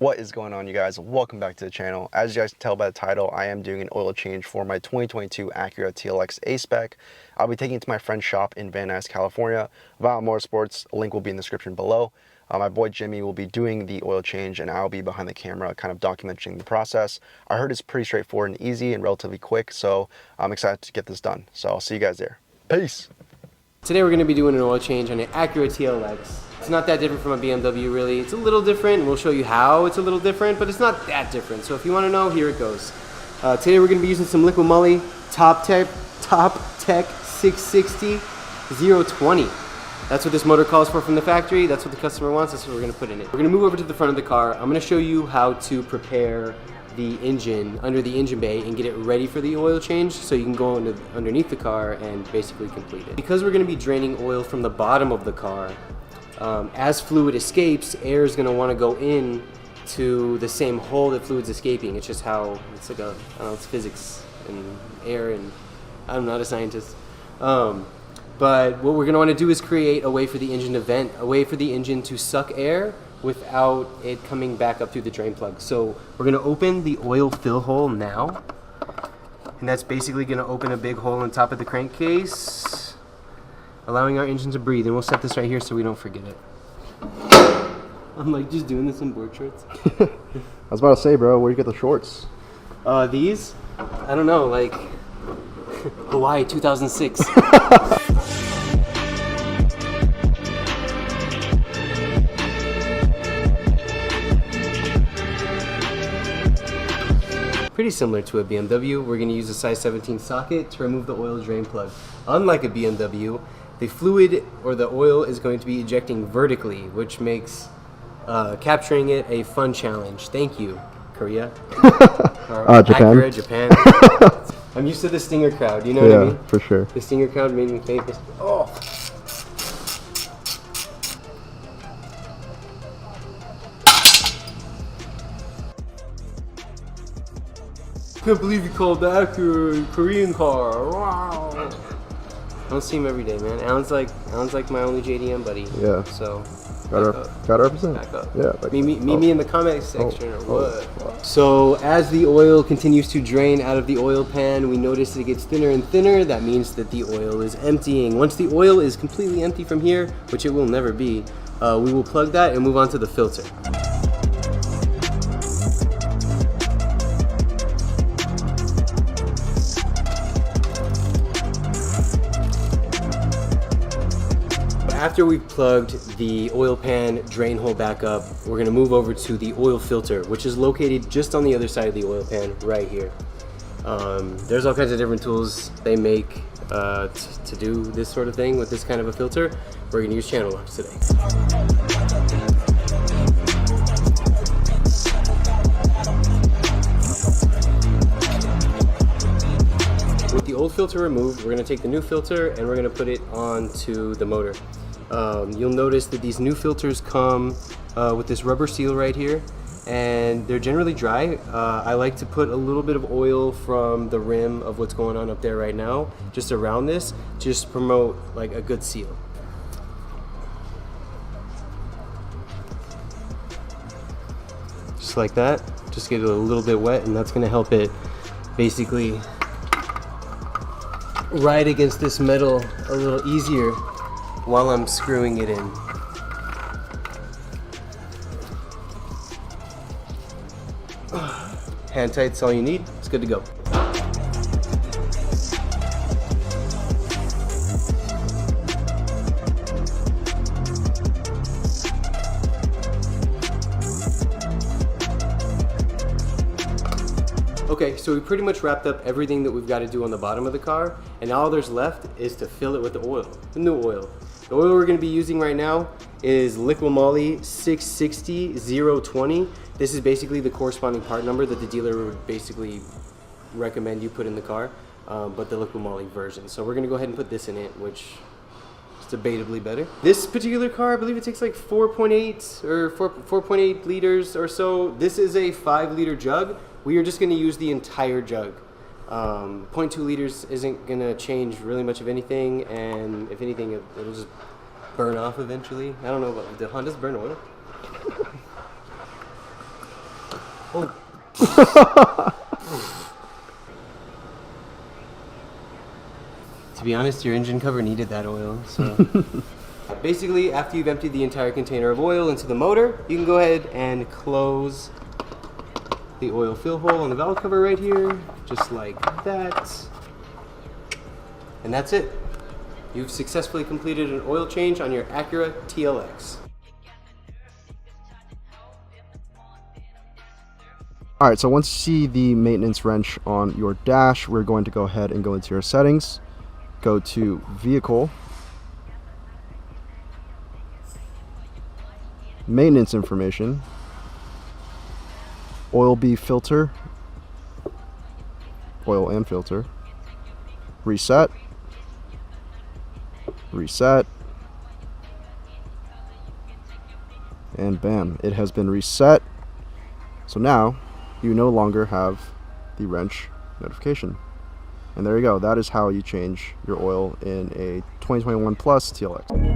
What is going on, you guys? Welcome back to the channel. As you guys can tell by the title, I am doing an oil change for my 2022 Acura TLX A-Spec. I'll be taking it to my friend's shop in Van Nuys, California. Violent Motorsports, a link will be in the description below. My boy Jimmy will be doing the oil change and I'll be behind the camera kind of documenting the process. I heard it's pretty straightforward and easy and relatively quick, so I'm excited to get this done. So I'll see you guys there. Peace! Today we're going to be doing an oil change on an Acura TLX. It's not that different from a BMW really. It's a little different and we'll show you how it's a little different, but it's not that different. So if you want to know, here it goes. Today we're going to be using some liquid moly Top Tech 660 020. That's what this motor calls for from the factory. That's what the customer wants. That's what we're going to put in it. We're going to move over to the front of the car. I'm going to show you how to prepare the engine under the engine bay and get it ready for the oil change so you can go underneath the car and basically complete it. Because we're going to be draining oil from the bottom of the car, as fluid escapes, air is going to want to go in to the same hole that fluid's escaping. It's just how, it's like a, I don't know, it's physics and air, and I'm not a scientist. But what we're going to want to do is create a way for the engine to vent, a way for the engine to suck air without it coming back up through the drain plug. So we're going to open the oil fill hole now, and that's basically going to open a big hole on top of the crankcase, allowing our engine to breathe. And we'll set this right here so we don't forget it. I'm like just doing this in board shorts. I was about to say, bro, where you get the shorts? These? I don't know, like Hawaii 2006. Pretty similar to a BMW, we're going to use a size 17 socket to remove the oil drain plug. Unlike a BMW, the fluid or the oil is going to be ejecting vertically, which makes capturing it a fun challenge. Thank you, Korea. Japan. Acura, Japan. I'm used to the Stinger crowd, you know what I mean? Yeah, for sure. The Stinger crowd made me famous. Oh! Can't believe you called that a Korean car. Wow. I don't see him every day, man. Alan's like my only JDM buddy. Yeah. So Gotta represent. back up. Yeah. Like, meet me in the comments section or what. So as the oil continues to drain out of the oil pan, we notice that it gets thinner and thinner. That means that the oil is emptying. Once the oil is completely empty from here, which it will never be, we will plug that and move on to the filter. After we've plugged the oil pan drain hole back up, we're going to move over to the oil filter, which is located just on the other side of the oil pan right here. There's all kinds of different tools they make to do this sort of thing with this kind of a filter. We're going to use channel locks today. With the old filter removed, we're going to take the new filter and we're going to put it onto the motor. You'll notice that these new filters come with this rubber seal right here, and they're generally dry. I like to put a little bit of oil from the rim of what's going on up there right now, just around this, just to promote like a good seal. Just like that, just get it a little bit wet, and that's going to help it basically ride against this metal a little easier while I'm screwing it in. Hand tight's all you need. It's good to go. Okay, so we pretty much wrapped up everything that we've got to do on the bottom of the car, and all there's left is to fill it with the oil, the new oil. The oil we're going to be using right now is liquid moly 660 020. This is basically the corresponding part number that the dealer would basically recommend you put in the car, but the liquid moly version. So we're going to go ahead and put this in it, which is debatably better. This particular car, I believe it takes like 4.8 or 4.8 liters or so. This is a 5-liter jug. We are just going to use the entire jug. 0.2 liters isn't going to change really much of anything, and if anything, it'll just burn off eventually. I don't know, but do Hondas burn oil? To be honest, your engine cover needed that oil, so. Basically, after you've emptied the entire container of oil into the motor, you can go ahead and close the oil fill hole on the valve cover right here, just like that. And that's it. You've successfully completed an oil change on your Acura TLX. All right, so once you see the maintenance wrench on your dash, we're going to go ahead and go into your settings, go to Vehicle, Maintenance Information, Oil B Filter, Oil and Filter, Reset, Reset, and bam, it has been reset. So now you no longer have the wrench notification. And there you go. That is how you change your oil in a 2021 Plus TLX.